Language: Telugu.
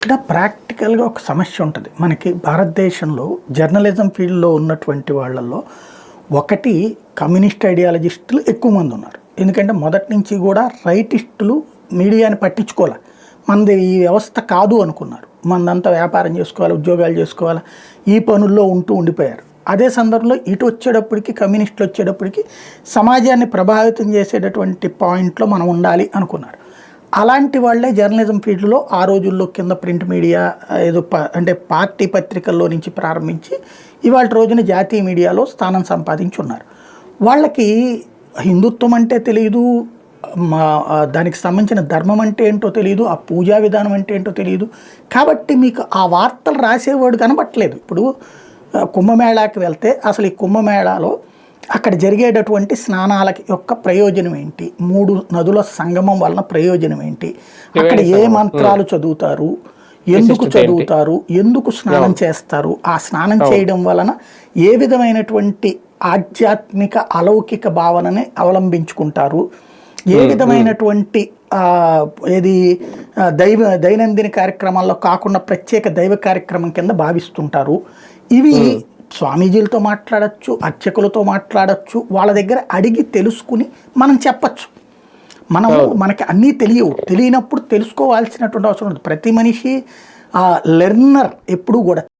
ఇక్కడ ప్రాక్టికల్‌గా ఒక సమస్య ఉంటది. మనకి భారతదేశంలో జర్నలిజం ఫీల్డ్‌లో ఉన్నటువంటి వాళ్ళల్లో ఒకటి కమ్యూనిస్ట్ ఐడియాలజిస్టులు ఎక్కువ మందున్నారు. ఎందుకంటే మొదటి నుంచి గూడా రైటిస్టులు మీడియాని పట్టించుకోల. మనది ఈ వ్యవస్థ కాదు అనుకున్నారు. మనదంతా వ్యాపారం చేసుకోవాలి, ఉద్యోగాలు చేసుకోవాలా, ఈ పనుల్లో ఉంటూ ఉండిపోయారు. అదే సందర్భంలో ఇటొచ్చేటప్పటికి కమ్యూనిస్టులొచ్చేటప్పటికి సమాజాన్ని ప్రభావితం చేసేటటువంటి పాయింట్‌లో మనం ఉండాలి అనుకున్నారు. అలాంటి వాళ్ళే జర్నలిజం ఫీల్డ్‌లో ఆ రోజుల్లో కింద ప్రింట్ మీడియా ఏదో అంటే పార్టీ పత్రికల్లో నుంచి ప్రారంభించి ఇవాల్టి రోజున జాతీయ మీడియాలో స్థానం సంపాదించున్నారు. వాళ్ళకి హిందుత్వం అంటే తెలీదు, దానికి సంబంధించిన ధర్మం అంటే ఏంటో తెలీదు, ఆ పూజా విధానం అంటే ఏంటో తెలీదు. కాబట్టి మీకు ఆ వార్తలు రాసేవాడు కనపట్లేదు. ఇప్పుడు కుంభమేళాకి వెళ్తే అసలు ఈ కుంభమేళాలో అక్కడ జరిగేటటువంటి స్నానాలకి యొక్క ప్రయోజనం ఏంటి, 3 నదుల సంగమం వలన ప్రయోజనం ఏంటి, అక్కడ ఏ మంత్రాలు చదువుతారు, ఎందుకు చదువుతారు, ఎందుకు స్నానం చేస్తారు, ఆ స్నానం చేయడం వలన ఏ విధమైనటువంటి ఆధ్యాత్మిక అలౌకిక భావనని అవలంబించుకుంటారు, ఏ విధమైనటువంటి ఏది దైనందిన కార్యక్రమాల్లో కాకుండా ప్రత్యేక దైవ కార్యక్రమం కింద భావిస్తుంటారు. ఇవి స్వామీజీలతో మాట్లాడచ్చు, అర్చకులతో మాట్లాడచ్చు, వాళ్ళ దగ్గర అడిగి తెలుసుకుని మనం చెప్పచ్చు. మనకి అన్నీ తెలియనప్పుడు తెలుసుకోవాల్సినటువంటి అవసరం ఉంది. ప్రతి మనిషి లెర్నర్ ఎప్పుడూ కూడా